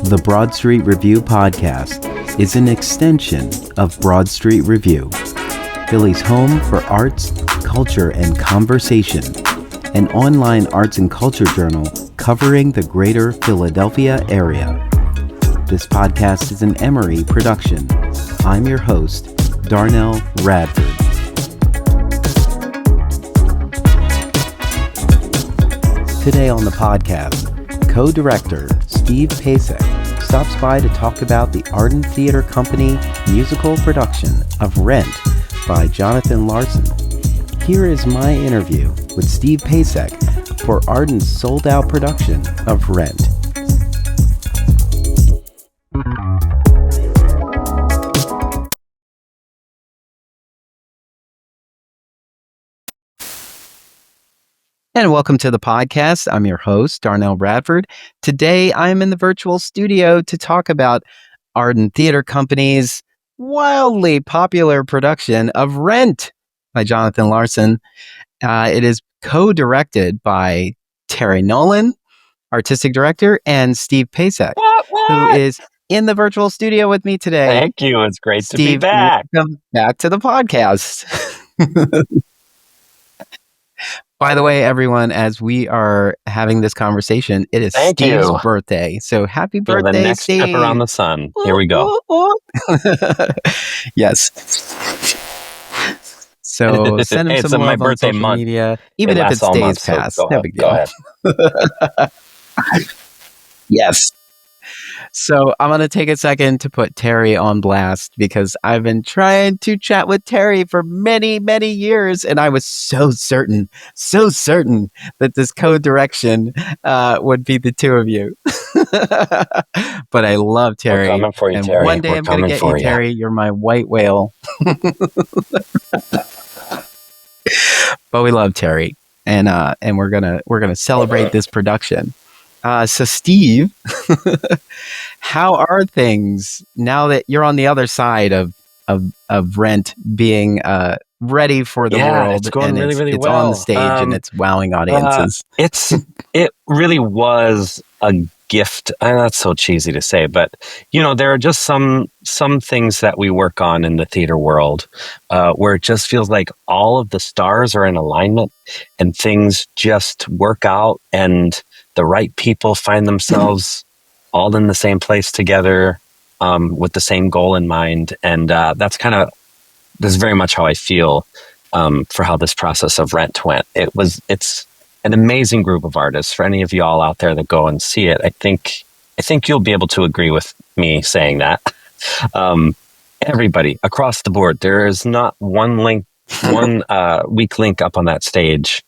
The Broad Street Review podcast is an extension of Broad Street Review, Philly's home for arts, culture, and conversation, an online arts and culture journal covering the greater Philadelphia area. This podcast is an Emory production. I'm your host, Darnell Radford. Today on the podcast, co-director Steve Pacek stops by to talk about the Arden Theatre Company musical production of Rent by Jonathan Larson. Here is my interview with Steve Pacek for Arden's sold-out production of Rent. And welcome to the podcast. I'm your host, Darnell Radford. Today, I'm in the virtual studio to talk about Arden Theatre Company's wildly popular production of Rent by Jonathan Larson. It is co-directed by Terry Nolan, artistic director, and Steve Pacek, who is in the virtual studio with me today. Thank you. It's great Steve, to be back. Welcome back to the podcast. By the way, everyone, as we are having this conversation, it is Steve's birthday. So happy birthday, the next Steve. step around the sun. Here we go. Yes. So send him some love on social media, even if it stays past. No big deal. Go ahead. Yes. So I'm going to take a second to put Terry on blast because I've been trying to chat with Terry for many, many years. And I was so certain that this co-direction would be the two of you. But I love Terry. We're coming for you, and Terry. One day I'm going to get you, Terry. You're my white whale. But we love Terry. And we're gonna celebrate this production. So Steve, how are things now that you're on the other side of Rent being ready for the world? It's going and really it's well. On the stage and it's wowing audiences. It really was a gift. I know that's so cheesy to say, but there are just some things that we work on in the theater world where it just feels like all of the stars are in alignment and things just work out and the right people find themselves all in the same place together with the same goal in mind. And that's very much how I feel for how this process of Rent went. It's an amazing group of artists. For any of y'all out there that go and see it, I think you'll be able to agree with me saying that. Everybody across the board, there is not one weak link up on that stage.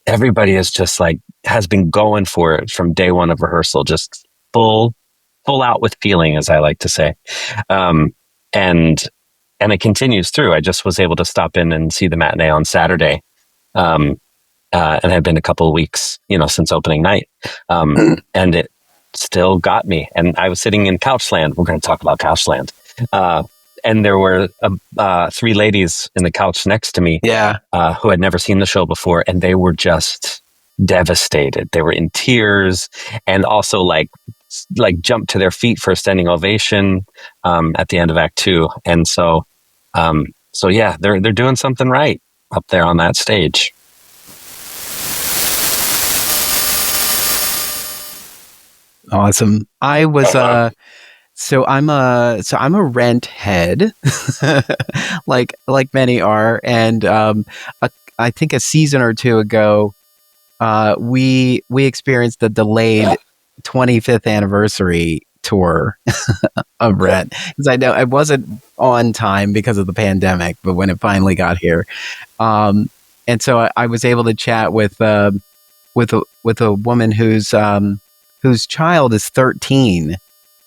Everybody is just has been going for it from day one of rehearsal, just full out with feeling, as I like to say. And it continues through. I just was able to stop in and see the matinee on Saturday. And I've been a couple of weeks, since opening night. And it still got me. And I was sitting in Couchland. We're going to talk about Couchland. And there were 3 ladies in the couch next to me who had never seen the show before. And they were just devastated. They were in tears and also jumped to their feet for a standing ovation at the end of Act 2. And so they're doing something right up there on that stage. Awesome. I was So I'm a Rent head, like many are, and I think a season or two ago, we experienced the delayed 25th anniversary tour of Rent, because I know it wasn't on time because of the pandemic, but when it finally got here, and so I was able to chat with a woman whose child is 13.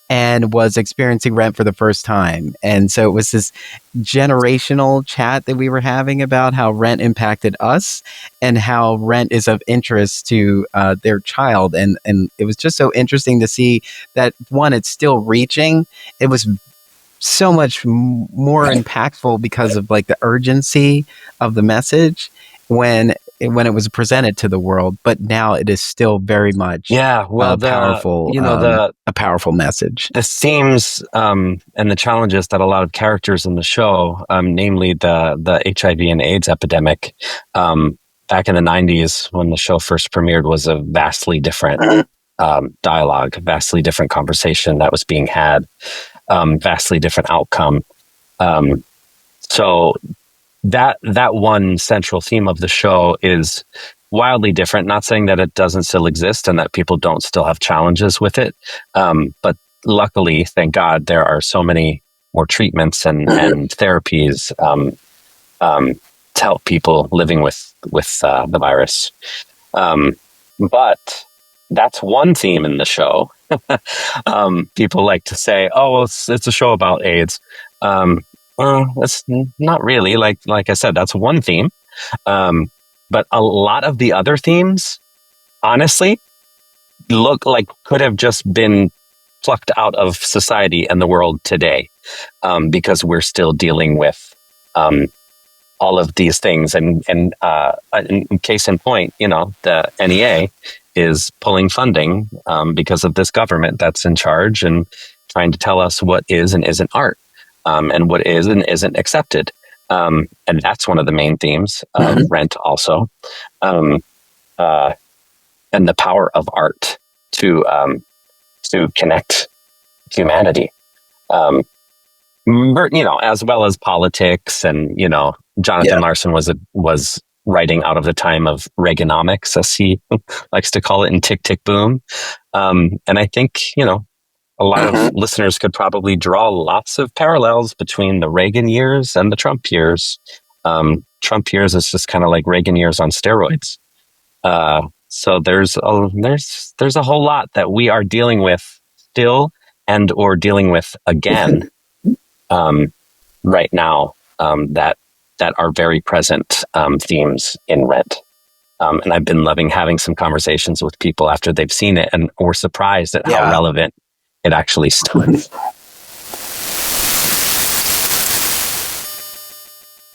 And was experiencing Rent for the first time. And so it was this generational chat that we were having about how Rent impacted us and how Rent is of interest to their child. And it was just so interesting to see that, one, it's still reaching. It was so much more impactful because of the urgency of the message. when when it was presented to the world, but now it is still very much well, a powerful message. The themes and the challenges that a lot of characters in the show, namely the HIV and AIDS epidemic, back in the 90s when the show first premiered, was a vastly different dialogue, vastly different conversation that was being had, vastly different outcome. So that one central theme of the show is wildly different. Not saying that it doesn't still exist and that people don't still have challenges with it, but luckily, thank God, there are so many more treatments and therapies to help people living with the virus. But that's one theme in the show. People like to say, "Oh, well, it's a show about AIDS." Well, it's not really. Like I said, that's one theme. But a lot of the other themes, honestly, look like could have just been plucked out of society and the world today, because we're still dealing with all of these things. And in case in point, the NEA is pulling funding because of this government that's in charge and trying to tell us what is and isn't art. And what is and isn't accepted. And that's one of the main themes of Rent also. And the power of art to connect humanity. As well as politics and, Jonathan Larson was writing out of the time of Reaganomics, as he likes to call it, in Tick, Tick, Boom. And I think, a lot of listeners could probably draw lots of parallels between the Reagan years and the Trump years. Trump years is just kind of like Reagan years on steroids. So there's a whole lot that we are dealing with still and or dealing with again right now that are very present themes in Rent. And I've been loving having some conversations with people after they've seen it and were surprised at how relevant it actually still is.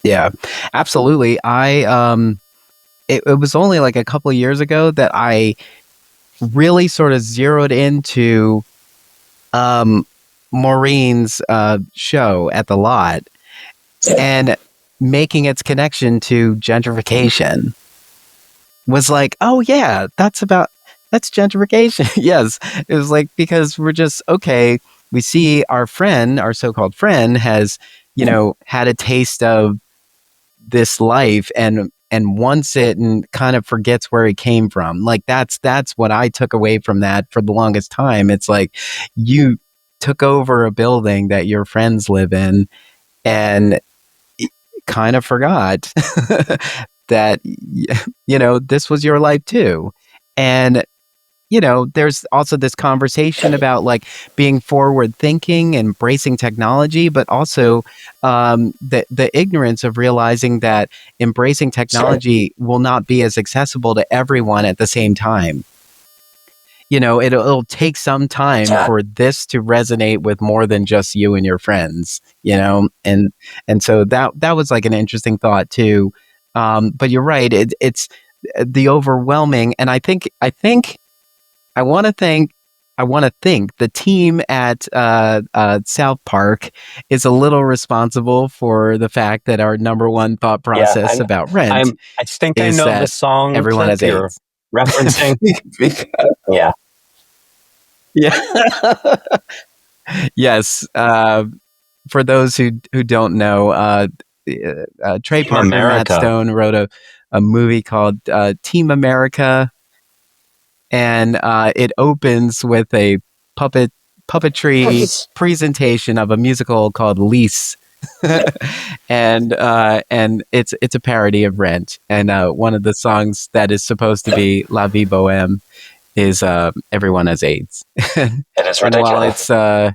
Yeah, absolutely. It was only like a couple of years ago that I really sort of zeroed into Maureen's show at the Lot and making its connection to gentrification. Was like, oh yeah, that's gentrification. Yes. It was like, because we're just, okay, we see our so-called friend has, had a taste of this life and wants it and kind of forgets where he came from. Like that's what I took away from that for the longest time. It's like you took over a building that your friends live in and kind of forgot that, this was your life too. And there's also this conversation about like being forward thinking, embracing technology, but also the ignorance of realizing that embracing technology will not be as accessible to everyone at the same time. It'll take some time for this to resonate with more than just you and your friends, and so that was like an interesting thought too. But you're right. It's the overwhelming, and I want to think the team at South Park is a little responsible for the fact that our number one thought process about Rent. I think I know the song everyone has AIDS. Referencing. Yeah. Yes. For those who don't know, Trey Parker, Matt Stone wrote a movie called Team America. And it opens with a puppetry presentation of a musical called Lease, and it's a parody of Rent. And one of the songs that is supposed to be La Vie Bohème is Everyone Has AIDS. It is ridiculous. While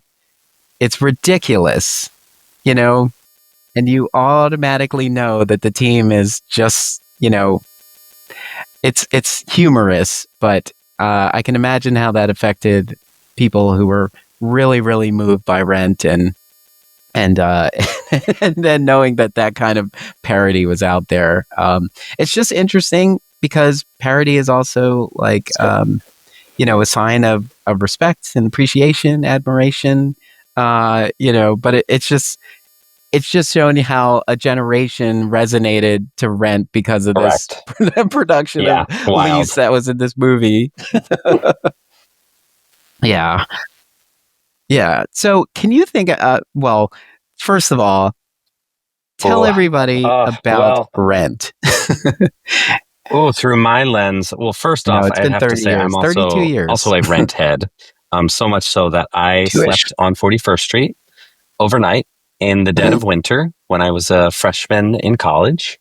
it's ridiculous, and you automatically know that the team is just, it's humorous, but I can imagine how that affected people who were really, really moved by Rent and and and then knowing that that kind of parody was out there, it's just interesting because parody is also like a sign of respect and appreciation, admiration. But it's just showing you how a generation resonated to Rent because of this Correct. production Yeah. of Wild. Lease that was in this movie. Yeah. Yeah. So can you think, well, first of all, tell Oh, everybody about well, Rent. oh, through my lens. Well, first I know off, it's I'd been have to 30 say I'm years, 32 also years. a rent head. So much so that I Jewish. slept on 41st Street overnight in the dead of winter when I was a freshman in college,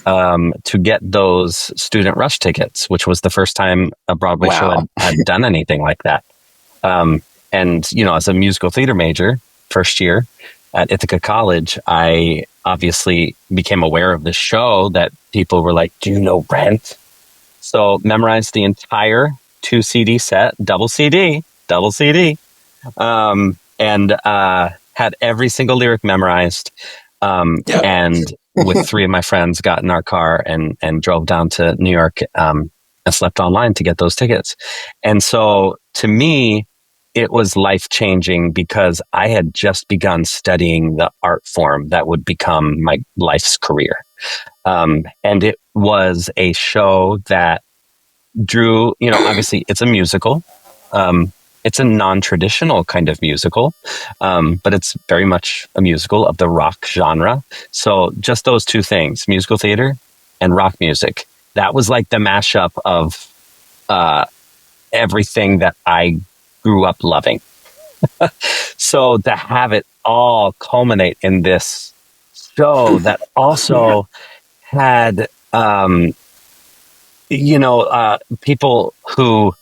to get those student rush tickets, which was the first time a Broadway show Wow. had done anything like that. And, as a musical theater major, first year at Ithaca College, I obviously became aware of this show that people were like, do you know Rent? So memorized the entire 2 CD set, double CD, and had every single lyric memorized. And with three of my friends, got in our car and drove down to New York, and slept online to get those tickets. And so to me, it was life changing because I had just begun studying the art form that would become my life's career. And it was a show that drew, obviously it's a musical. It's a non-traditional kind of musical, but it's very much a musical of the rock genre. So just those two things, musical theater and rock music, that was like the mashup of everything that I grew up loving. So to have it all culminate in this show that also had, people who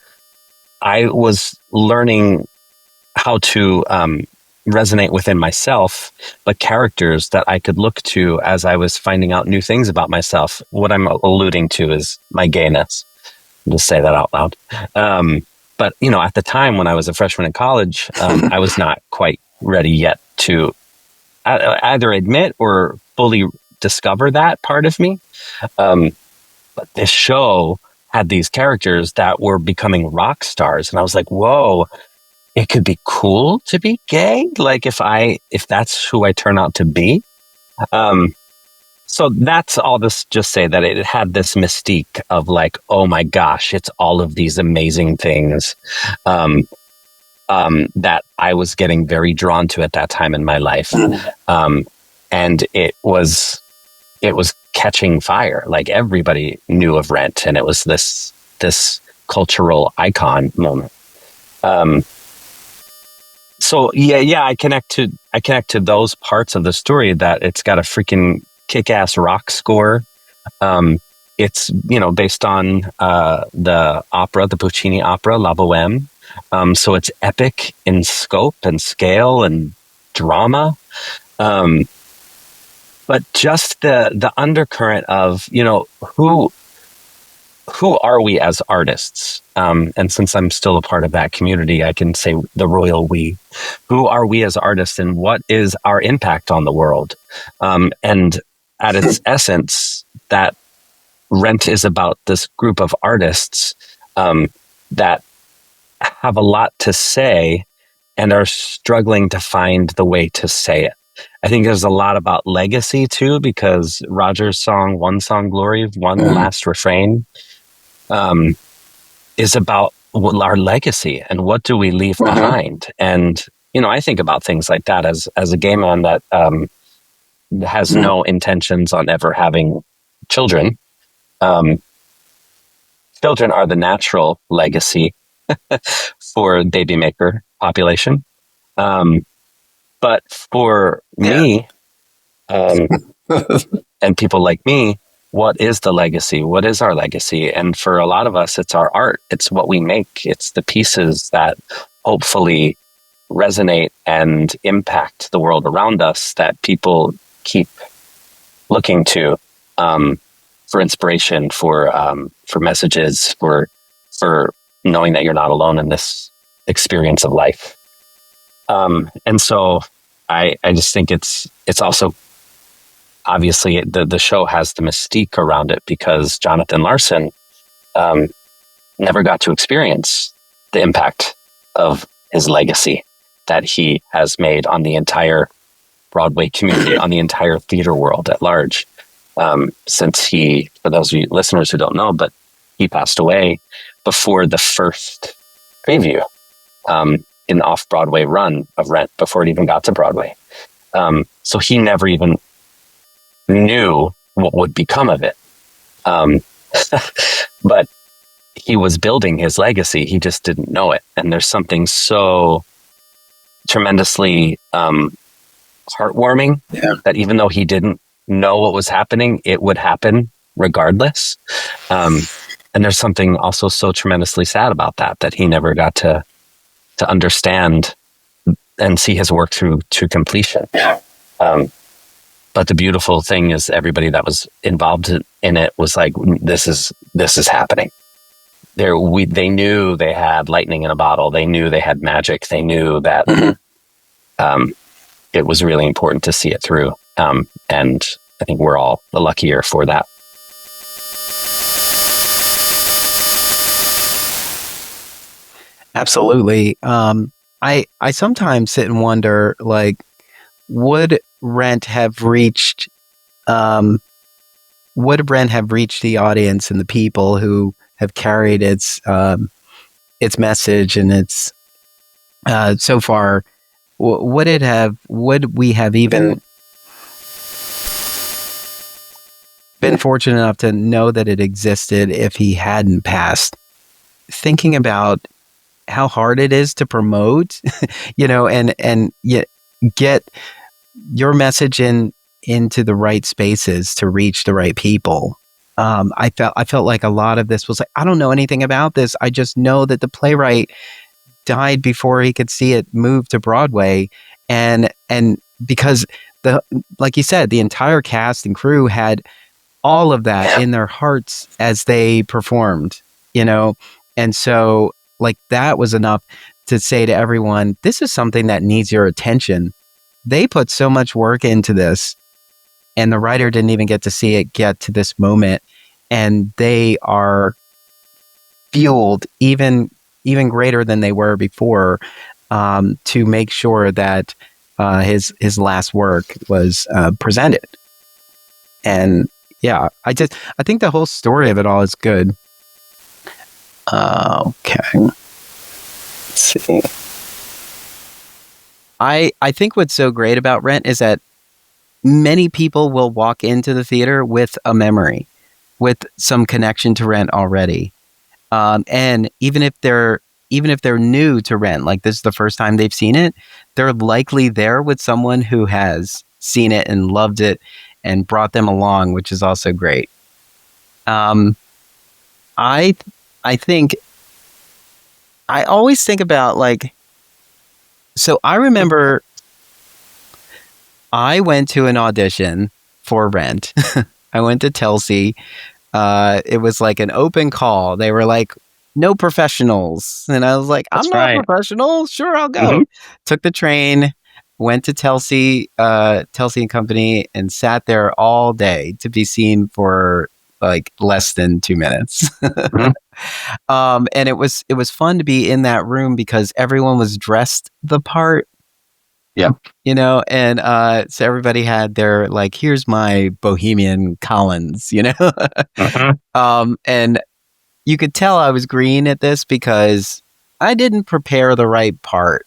I was learning how to resonate within myself, but characters that I could look to as I was finding out new things about myself. What I'm alluding to is my gayness. I'll just say that out loud. But, at the time when I was a freshman in college, I was not quite ready yet to either admit or fully discover that part of me. But this show had these characters that were becoming rock stars. And I was like, whoa, it could be cool to be gay. Like if that's who I turn out to be. So that's all this just say that it had this mystique of like, oh my gosh, it's all of these amazing things, that I was getting very drawn to at that time in my life. And it was catching fire. Like everybody knew of Rent, and it was this cultural icon moment. So yeah, I connect to those parts of the story, that it's got a freaking kick-ass rock score. It's based on the Puccini opera La Boheme. So it's epic in scope and scale and drama. But just the undercurrent of, who are we as artists? And since I'm still a part of that community, I can say the royal we. Who are we as artists, and what is our impact on the world? And at its essence, that Rent is about this group of artists that have a lot to say and are struggling to find the way to say it. I think there's a lot about legacy too, because Roger's song, One Song Glory, One Last Refrain, is about our legacy and what do we leave behind. And, I think about things like that as a gay man that has no intentions on ever having children. Children are the natural legacy for baby maker population. But for me, and people like me, what is the legacy? What is our legacy? And for a lot of us, it's our art. It's what we make. It's the pieces that hopefully resonate and impact the world around us, that people keep looking to for inspiration, for messages, for knowing that you're not alone in this experience of life. And so I just think it's also obviously the show has the mystique around it because Jonathan Larson never got to experience the impact of his legacy that he has made on the entire Broadway community, on the entire theater world at large. Since he, for those of you listeners who don't know, but he passed away before the first preview in the off-Broadway run of Rent, before it even got to Broadway. So he never even knew what would become of it. But he was building his legacy. He just didn't know it. And there's something so tremendously heartwarming that even though he didn't know what was happening, it would happen regardless. And there's something also so tremendously sad about that he never got to understand and see his work through to completion. But the beautiful thing is everybody that was involved in it was like, this is happening. They knew they had lightning in a bottle. They knew they had magic. They knew that it was really important to see it through. And I think we're all the luckier for that. Absolutely. I sometimes sit and wonder, like, would Rent have reached the audience and the people who have carried its message and its so far? Would we have even been fortunate enough to know that it existed if he hadn't passed? Thinking about how hard it is to promote, and yet get your message into the right spaces to reach the right people. I felt like a lot of this was like, I don't know anything about this. I just know that the playwright died before he could see it move to Broadway. And because like you said, the entire cast and crew had all of that in their hearts as they performed, and so like that was enough to say to everyone, this is something that needs your attention. They put so much work into this, and the writer didn't even get to see it get to this moment, and they are fueled even greater than they were before, to make sure that his last work was presented. And yeah, I think the whole story of it all is good. Okay. Let's see. I think what's so great about Rent is that many people will walk into the theater with a memory, with some connection to Rent already. And even if they're new to Rent, like this is the first time they've seen it, they're likely there with someone who has seen it and loved it and brought them along, which is also great. I think I always think about like, so I remember I went to an audition for Rent. I went to Telsey. It was like an open call. They were like, no professionals. And I was like, I'm not a professional. Sure, I'll go. Mm-hmm. Took the train, went to Telsey and Company, and sat there all day to be seen for like less than 2 minutes. Mm-hmm. And it was fun to be in that room because everyone was dressed the part. Yeah. And so everybody had their like, here's my bohemian Collins, Mm-hmm. And you could tell I was green at this because I didn't prepare the right part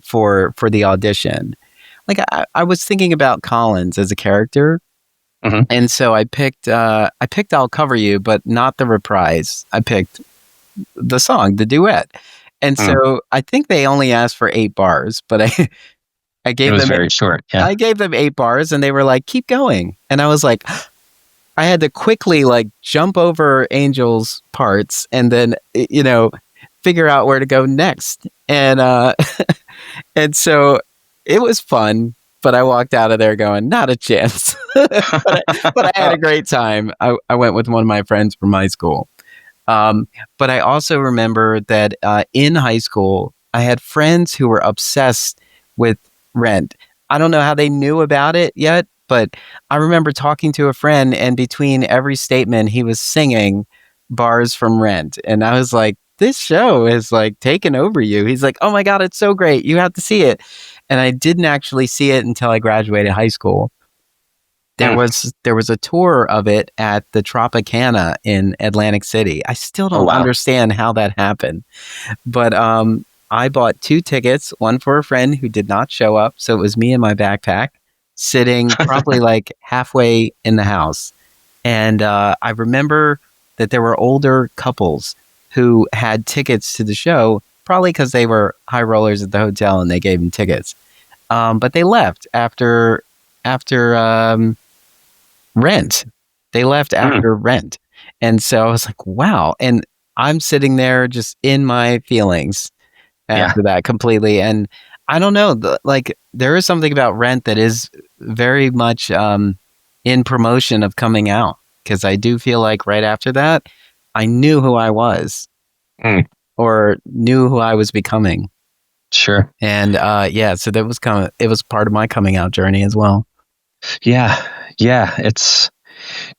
for the audition. Like I was thinking about Collins as a character. Mm-hmm. And so I picked I'll Cover You, but not the reprise. I picked the song, the duet. And so I think they only asked for 8 bars, but I gave them very short. Yeah. I gave them 8 bars and they were like, keep going. And I was like, I had to quickly like jump over Angel's parts and then, figure out where to go next. And, and so it was fun, but I walked out of there going, not a chance. but I had a great time. I went with one of my friends from high school. But I also remember that in high school, I had friends who were obsessed with Rent. I don't know how they knew about it yet, but I remember talking to a friend, and between every statement, he was singing bars from Rent. And I was like, this show is like taken over you. He's like, oh my God, it's so great. You have to see it. And I didn't actually see it until I graduated high school. Mm. There was a tour of it at the Tropicana in Atlantic City. I still Oh, don't wow. understand how that happened. But I bought 2 tickets, one for a friend who did not show up. So it was me and my backpack sitting probably like halfway in the house. And I remember that there were older couples who had tickets to the show, probably because they were high rollers at the hotel and they gave them tickets. But they left after Rent. They left Mm. after Rent. And so I was like, wow. And I'm sitting there just in my feelings Yeah. after that completely. And I don't know, like there is something about Rent that is very much in promotion of coming out, because I do feel like right after that, I knew who I was Mm. or knew who I was becoming. Sure. And yeah, so that was it was part of my coming out journey as well. Yeah. Yeah. It's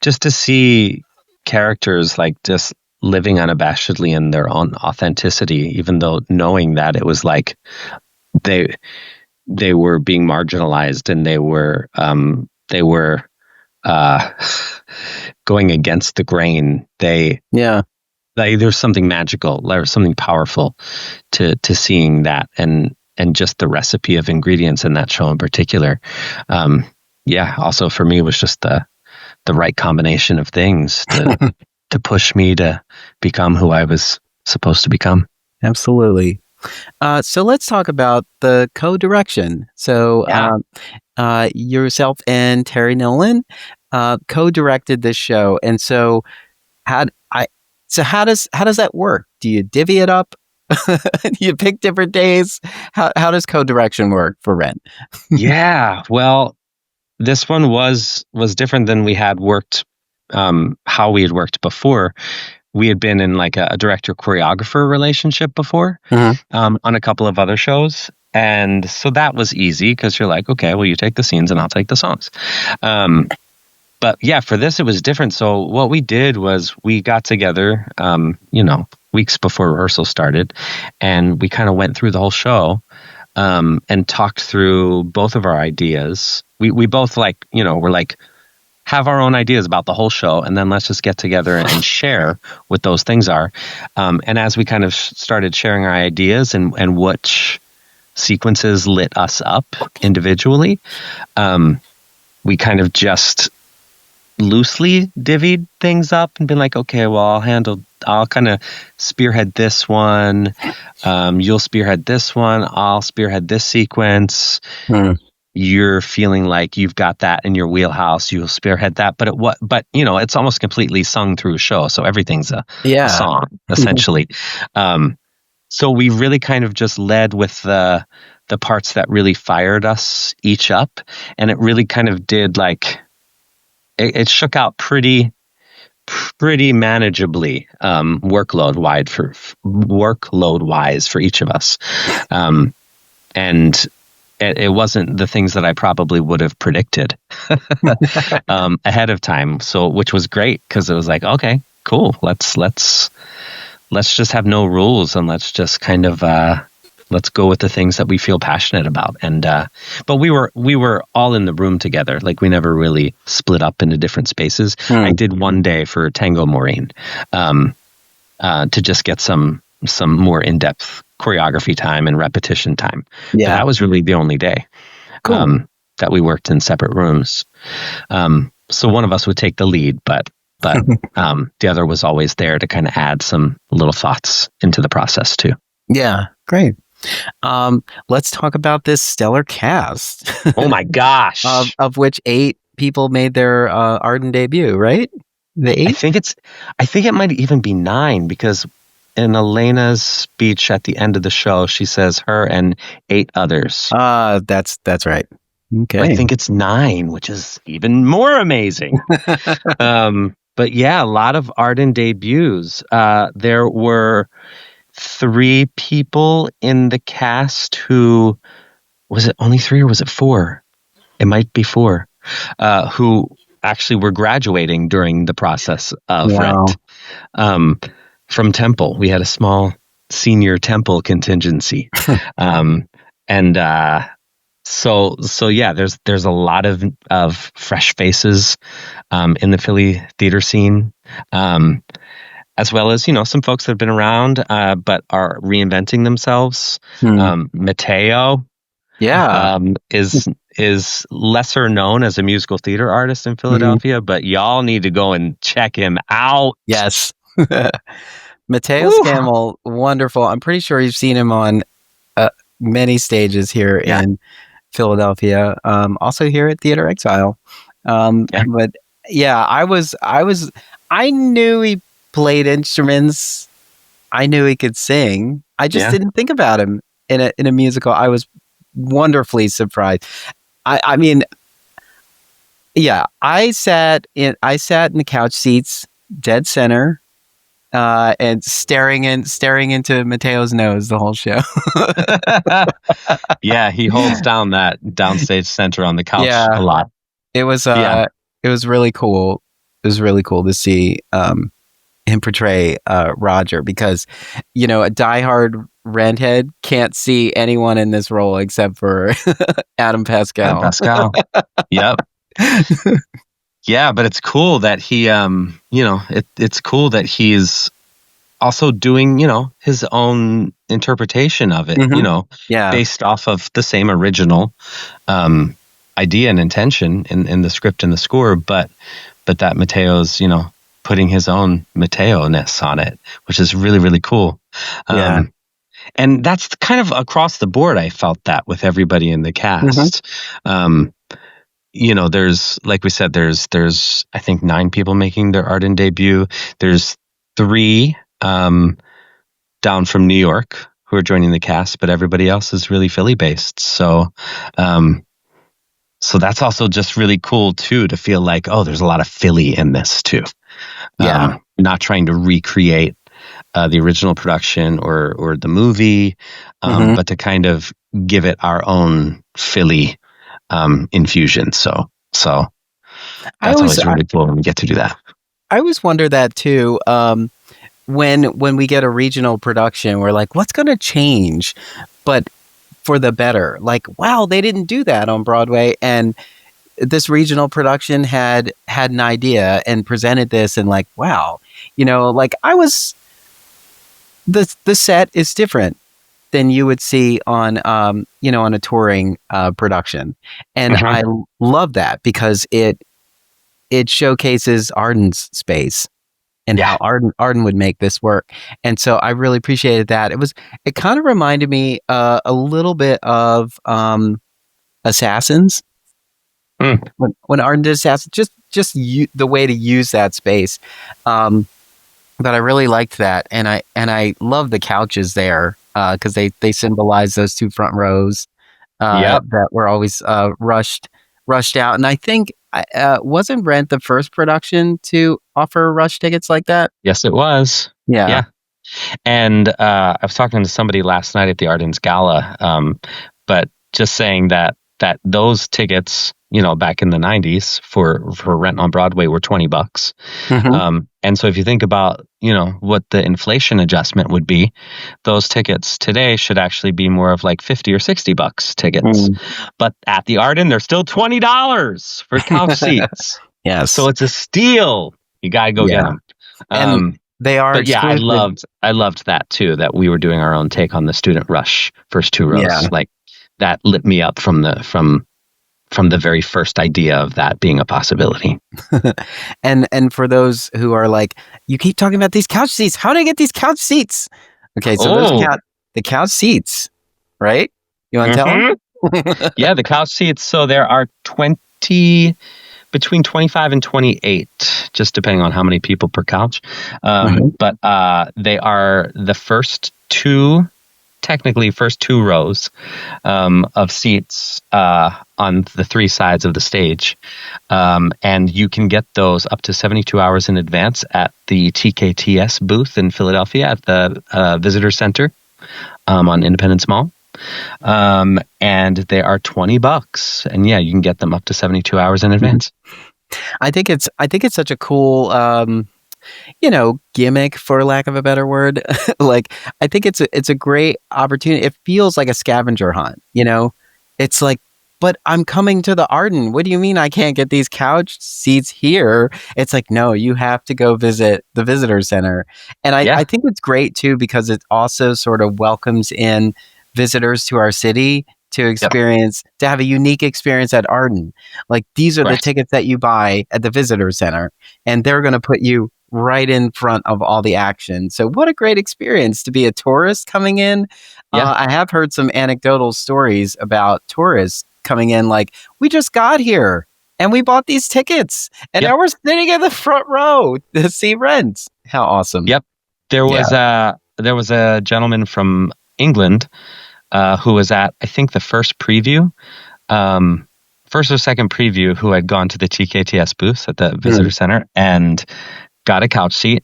just to see characters like just living unabashedly in their own authenticity, even though knowing that it was like they they were being marginalized and they were uh, going against the grain. Yeah. There's something magical, there's something powerful to seeing that, and just the recipe of ingredients in that show in particular. Yeah. Also for me, it was just the right combination of things to push me to become who I was supposed to become. Absolutely. So let's talk about the co-direction. So Yeah. yourself and Terry Nolan co-directed this show, and so how I how does that work? Do you divvy it up? Do you pick different days? How does co-direction work for Rent? Yeah. Well, this one was different than we had worked, how we had worked before. We had been in like a director choreographer relationship before, on a couple of other shows. And so that was easy because you're like, okay, well, you take the scenes and I'll take the songs. But yeah, for this, it was different. So what we did was we got together, weeks before rehearsal started, and we kind of went through the whole show, and talked through both of our ideas. We both we're like, have our own ideas about the whole show, and then let's just get together and share what those things are. And as we kind of started sharing our ideas and which sequences lit us up individually, we kind of just loosely divvied things up and been like, okay, well, I'll kind of spearhead this one. You'll spearhead this one. I'll spearhead this sequence. You're feeling like you've got that in your wheelhouse. You'll spearhead that. But it's almost completely sung through a show. So everything's a song essentially. So we really kind of just led with the parts that really fired us each up. And it really kind of did like, it shook out pretty manageably, workload wise for each of us. And it wasn't the things that I probably would have predicted ahead of time. So, which was great because it was like, okay, cool. Let's just have no rules and let's just kind of, let's go with the things that we feel passionate about. And, but we were all in the room together. Like we never really split up into different spaces. I did one day for Tango Maureen, to just get some more in-depth choreography time and repetition time. Yeah. But that was really the only day, that we worked in separate rooms. So one of us would take the lead, but the other was always there to kind of add some little thoughts into the process too. Yeah, great. Let's talk about this stellar cast. Oh my gosh. of which 8 people made their Arden debut, right? The 8? I think it might even be 9, because in Elena's speech at the end of the show, she says her and 8 others. That's right. Okay. I think it's 9, which is even more amazing. But yeah, a lot of Arden debuts. There were 3 people in the cast who was it only 3 or was it 4? It might be 4, who actually were graduating during the process of Wow. Rent. From Temple, we had a small senior Temple contingency. And so yeah, there's a lot of fresh faces in the Philly theater scene, as well as some folks that have been around but are reinventing themselves. Mateo Yeah. is lesser known as a musical theater artist in Mhm. Philadelphia, but y'all need to go and check him out. Yes. Mateo Woo! Scammell, wonderful. I'm pretty sure you've seen him on many stages here Yeah, in Philadelphia. Also here at Theater Exile. yeah, But yeah, I knew he played instruments. I knew he could sing. I just yeah. didn't think about him in a musical. I was wonderfully surprised. I mean, yeah, I sat in the couch seats, dead center, and staring into Mateo's nose the whole show. Yeah, he holds down that downstage center on the couch a Yeah, lot. it was Yeah. it was really cool. It was really cool to see him portray Roger, because a diehard Renthead can't see anyone in this role except for Adam And Pascal. Pascal. Yep. Yeah, but it's cool that he it's cool that he's also doing, his own interpretation of it, Yeah, based off of the same original idea and intention in the script and the score, but that Mateo's, putting his own Mateo-ness on it, which is really, really cool. yeah. And that's kind of across the board. I felt that with everybody in the cast. There's, like we said, there's I think 9 people making their Arden debut. There's 3 down from New York who are joining the cast, but everybody else is really Philly based. So that's also just really cool too, to feel like, oh, there's a lot of Philly in this too. Yeah. Not trying to recreate the original production or the movie, but to kind of give it our own Philly infusion. So that's always really cool when we get to do that. I always wonder that too. When we get a regional production, we're like, what's going to change, but for the better? Like, wow, they didn't do that on Broadway, and this regional production had an idea and presented this, and like, wow, like the set is different than you would see on on a touring production, and I love that because it showcases Arden's space and how Arden would make this work. And so I really appreciated that. It kind of reminded me a little bit of Assassins. When Arden did Assassins, just the way to use that space. But I really liked that, and I love the couches there because they symbolize those 2 front rows that were always rushed out. And I think wasn't Rent the first production to offer rush tickets like that? Yes, it was. Yeah. And I was talking to somebody last night at the Arden's Gala, but just saying that those tickets, back in the 90s for Rent on Broadway were $20. And so if you think about, what the inflation adjustment would be, those tickets today should actually be more of like $50 or $60 tickets. But at the Arden, they're still $20 for couch seats. Yes. So it's a steal. You got to go get them. And they are. But yeah, I loved that too, that we were doing our own take on the student rush first 2 rows. Yeah. Like that lit me up from the very first idea of that being a possibility. And for those who are like, you keep talking about these couch seats, how do I get these couch seats? Okay, so the couch seats, right? You want to tell them? Yeah, the couch seats. So there are between 25 and 28, just depending on how many people per couch. But they are the first 2 rows of seats on the 3 sides of the stage. And you can get those up to 72 hours in advance at the TKTS booth in Philadelphia at the Visitor Center on Independence Mall. And they are $20. And yeah, you can get them up to 72 hours in advance. I think it's such a cool gimmick, for lack of a better word. Like, I think it's a great opportunity. It feels like a scavenger hunt. It's like, but I'm coming to the Arden. What do you mean I can't get these couch seats here? It's like, no, you have to go visit the visitor center. And I Yeah. think it's great too, because it also sort of welcomes in visitors to our city Yep. to have a unique experience at Arden. Like, these are the Right. tickets that you buy at the visitor center, and they're going to put you right in front of all the action. So what a great experience to be a tourist coming in. Yeah. I have heard some anecdotal stories about tourists coming in like, we just got here and we bought these tickets and Yep. now we're sitting in the front row to see Rent. How awesome. Yep. Yeah. There was a gentleman from England who was at, I think, the first preview, first or second preview, who had gone to the TKTS booth at the visitor center and got a couch seat,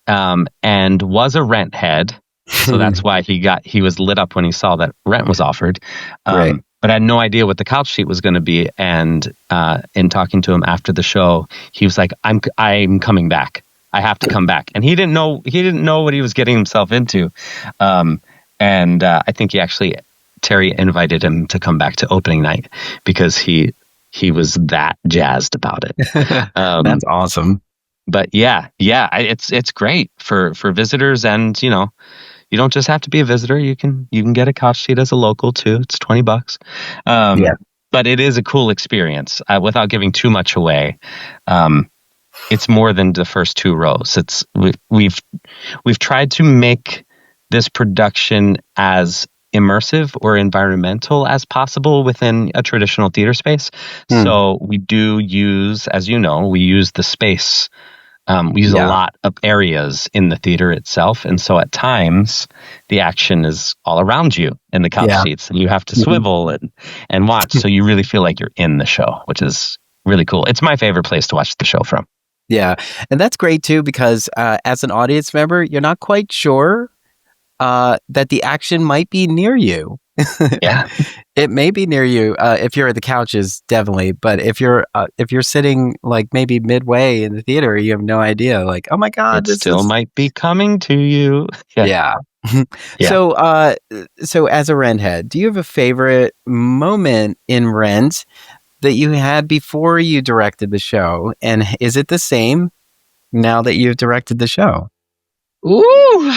and was a Rent head. So that's why he was lit up when he saw that Rent was offered. Great. But I had no idea what the couch seat was going to be. And in talking to him after the show, he was like, I'm coming back. I have to come back. And he didn't know what he was getting himself into. And I think Terry invited him to come back to opening night because he was that jazzed about it. That's awesome. But it's great for visitors, and you don't just have to be a visitor. You can get a couch seat as a local too. It's $20. Yeah. But it is a cool experience. Without giving too much away, it's more than the first two rows. We've tried to make this production as immersive or environmental as possible within a traditional theater space. So we do use, as you know, we use the space. We use a lot of areas in the theater itself. And so at times the action is all around you in the couch seats, and you have to swivel and watch. So you really feel like you're in the show, which is really cool. It's my favorite place to watch the show from. Yeah. And that's great too, because as an audience member, you're not quite sure that the action might be near you. Yeah. It may be near you if you're at the couches, definitely. But if you're sitting like maybe midway in the theater, you have no idea. Like, oh my God, it still might be coming to you. Yeah. Yeah. So as a Rent head, do you have a favorite moment in Rent that you had before you directed the show? And is it the same now that you've directed the show? Ooh.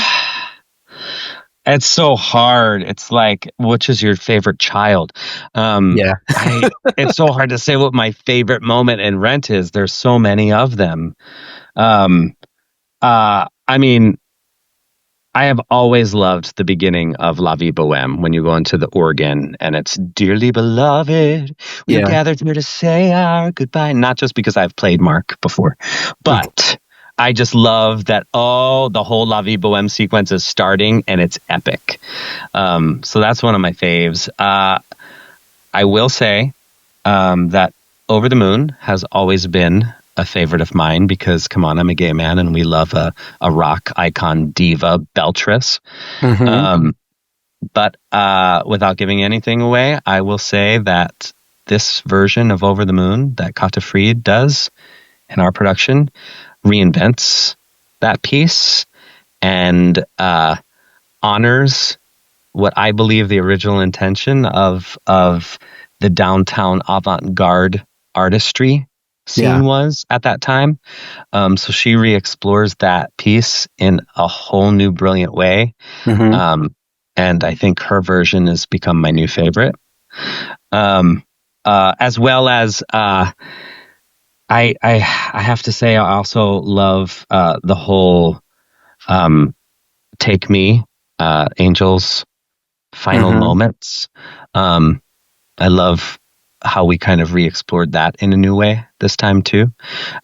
It's so hard. It's like, which is your favorite child? Yeah. It's so hard to say what my favorite moment in Rent is. There's so many of them. I mean, I have always loved the beginning of La Vie Boheme when you go into the organ and it's "Dearly beloved, we're gathered here to say our goodbye." Not just because I've played Mark before, but I just love that the whole La Vie Boheme sequence is starting and it's epic. So that's one of my faves. I will say that Over the Moon has always been a favorite of mine because, come on, I'm a gay man and we love a rock icon diva beltress. But without giving anything away, I will say that this version of Over the Moon that Kata Fried does in our production reinvents that piece and honors what I believe the original intention of the downtown avant-garde artistry scene was at that time. So she re-explores that piece in a whole new brilliant way. And I think her version has become my new favorite. As well as I have to say I also love the whole Take Me, Angel's final moments. I love how we kind of re-explored that in a new way this time too.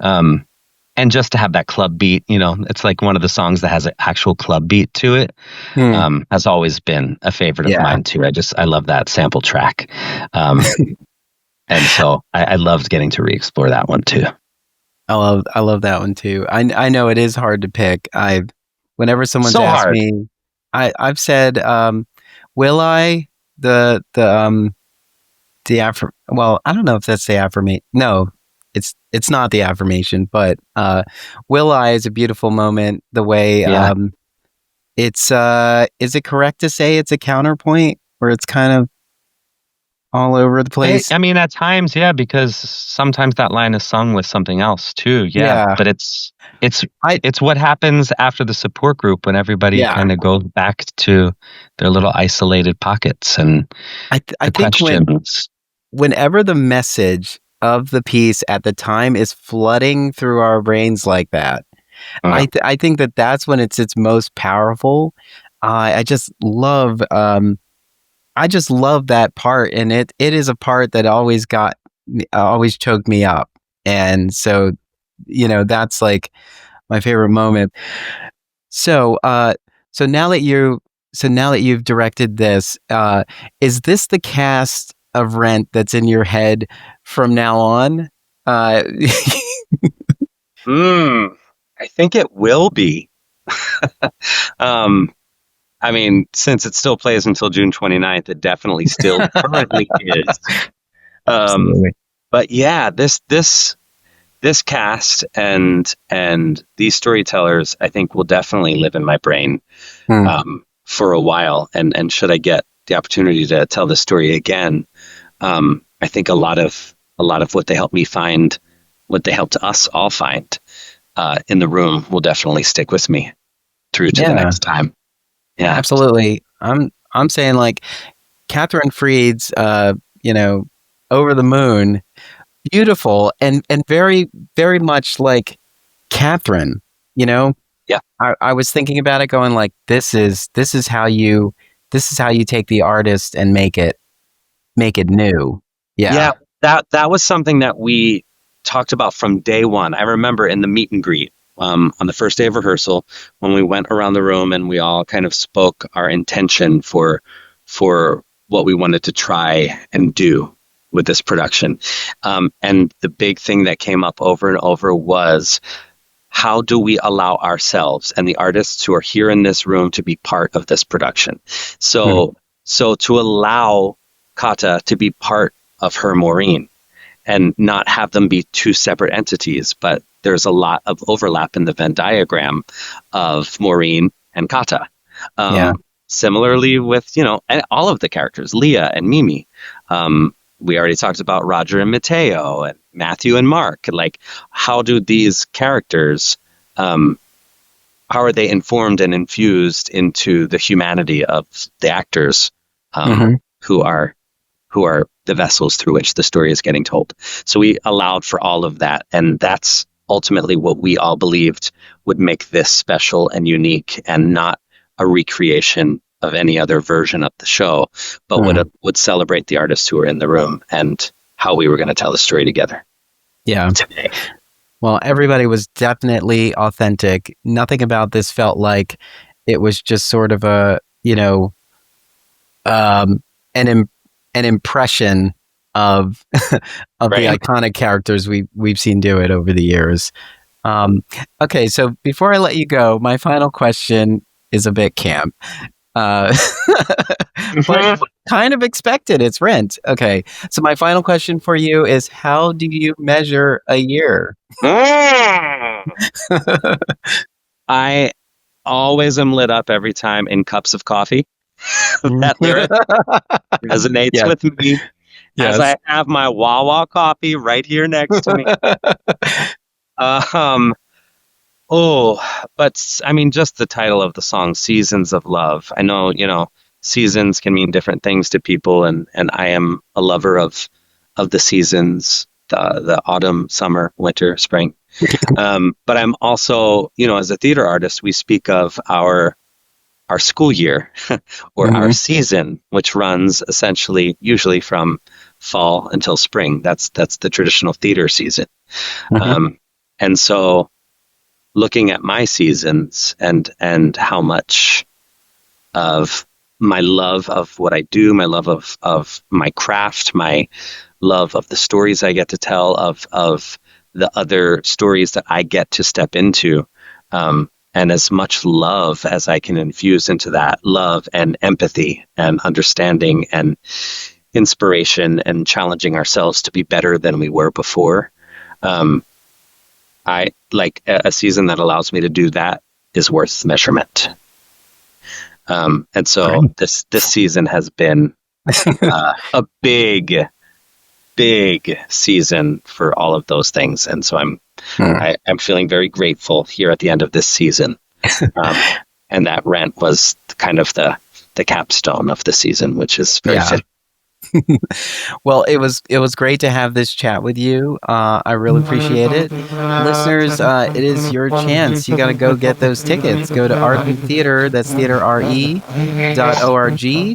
And just to have that club beat, it's like one of the songs that has an actual club beat to it, has always been a favorite of mine too. I love that sample track. And so I loved getting to re-explore that one too. I love that one too. I know it is hard to pick. Whenever someone's asked me, I've said, will I? well, I don't know if that's the affirmation. No, it's not the affirmation, but will I is a beautiful moment. The way Yeah. it's is it correct to say it's a counterpoint where it's kind of all over the place? I mean, at times, yeah, because sometimes that line is sung with something else too. Yeah, Yeah. but it's I it's what happens after the support group when everybody yeah. kind of goes back to their little isolated pockets and I the think questions. whenever the message of the piece at the time is flooding through our brains like that, Uh, I think that that's when it's its most powerful. I just love that part, and it is a part that always choked me up, and so that's like my favorite moment. So so now that you've directed this, is this the cast of Rent that's in your head from now on? Uh, I think it will be. um, I mean, since it still plays until June 29th, it definitely still currently is. Um, Absolutely. but yeah, this cast and these storytellers, I think, will definitely live in my brain Hmm. for a while. And should I get the opportunity to tell the story again, I think a lot of what they helped me find, what they helped us all find in the room, will definitely stick with me through to the Yeah, next time. Yeah, absolutely. I'm saying like Catherine Freed's Over the Moon, beautiful and very very much like Catherine, you know. yeah, I was thinking about it going like this is how you take the artist and make it new. Yeah. yeah. That was something that we talked about from day one. I remember in the meet and greet, on the first day of rehearsal, when we went around the room and we all kind of spoke our intention for what we wanted to try and do with this production. And the big thing that came up over and over was, how do we allow ourselves and the artists who are here in this room to be part of this production? Hmm. So to allow Kata to be part of her Maureen and not have them be two separate entities, but there's a lot of overlap in the Venn diagram of Maureen and Kata. Yeah. Similarly with, and all of the characters, Leah and Mimi. We already talked about Roger and Mateo and Matthew and Mark. Like, how do these characters, how are they informed and infused into the humanity of the actors, Hmm. who are the vessels through which the story is getting told? So we allowed for all of that, and that's ultimately what we all believed would make this special and unique, and not a recreation of any other version of the show, but would celebrate the artists who were in the room and how we were going to tell the story together Yeah. today. Well, everybody was definitely authentic. Nothing about this felt like it was just sort of a, an an impression of of the Right. iconic characters we've seen do it over the years. Okay, so before I let you go, my final question is a bit camp, uh, but kind of expected. It's Rent. Okay, so my final question for you is: how do you measure a year? I always am lit up every time in cups of coffee. That lyric resonates Yes, with me as yes. I have my Wawa coffee right here next to me. Um, oh, but I mean, just the title of the song, Seasons of Love. I know, seasons can mean different things to people, and I am a lover of the seasons, the autumn, summer, winter, spring. But I'm also, as a theater artist, we speak of our school year or our Mhm. season, which runs essentially usually from fall until spring. That's the traditional theater season. Mhm. Um, and so looking at my seasons and how much of my love of what I do, my love of my craft, my love of the stories I get to tell, of the other stories that I get to step into, and as much love as I can infuse into that, love and empathy and understanding and inspiration and challenging ourselves to be better than we were before. I like a season that allows me to do that is worth measurement. And so this season has been a big season for all of those things. And so I'm feeling very grateful here at the end of this season. And that rent was kind of the capstone of the season, which is very fitting. Well, it was great to have this chat with you. I really appreciate it. Listeners, it is your chance. You got to go get those tickets. Go to Arden Theatre, that's theatrere.org,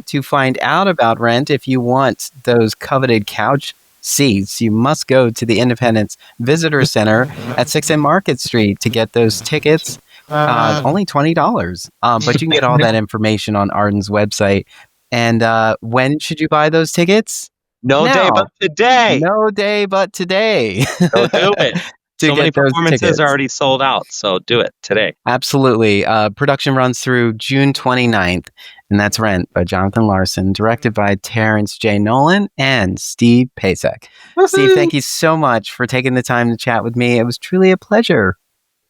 to find out about Rent. If you want those coveted couch seats, you must go to the Independence Visitor Center at 6 and Market Street to get those tickets. Only $20. But you can get all that information on Arden's website. And when should you buy those tickets? No day but today. No day but today. So do it. So many performances are already sold out, so do it today. Absolutely. Production runs through June 29th, and that's Rent by Jonathan Larson, directed by Terrence J. Nolan and Steve Pacek. Woo-hoo! Steve, thank you so much for taking the time to chat with me. It was truly a pleasure.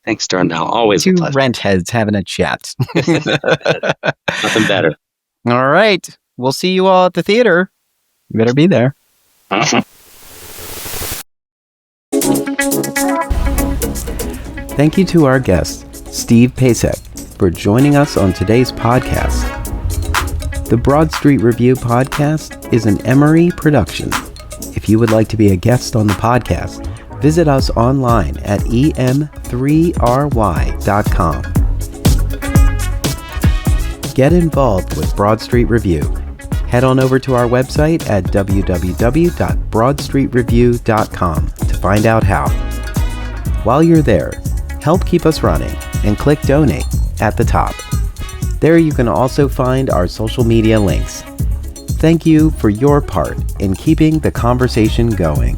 Thanks, Darnell. Always a pleasure. Two rent heads having a chat. Nothing better. All right. We'll see you all at the theater. You better be there. Uh-huh. Thank you to our guest, Steve Pacek, for joining us on today's podcast. The Broad Street Review podcast is an Emory production. If you would like to be a guest on the podcast, visit us online at em3ry.com. Get involved with Broad Street Review. Head on over to our website at www.broadstreetreview.com to find out how. While you're there, help keep us running and click donate at the top. There you can also find our social media links. Thank you for your part in keeping the conversation going.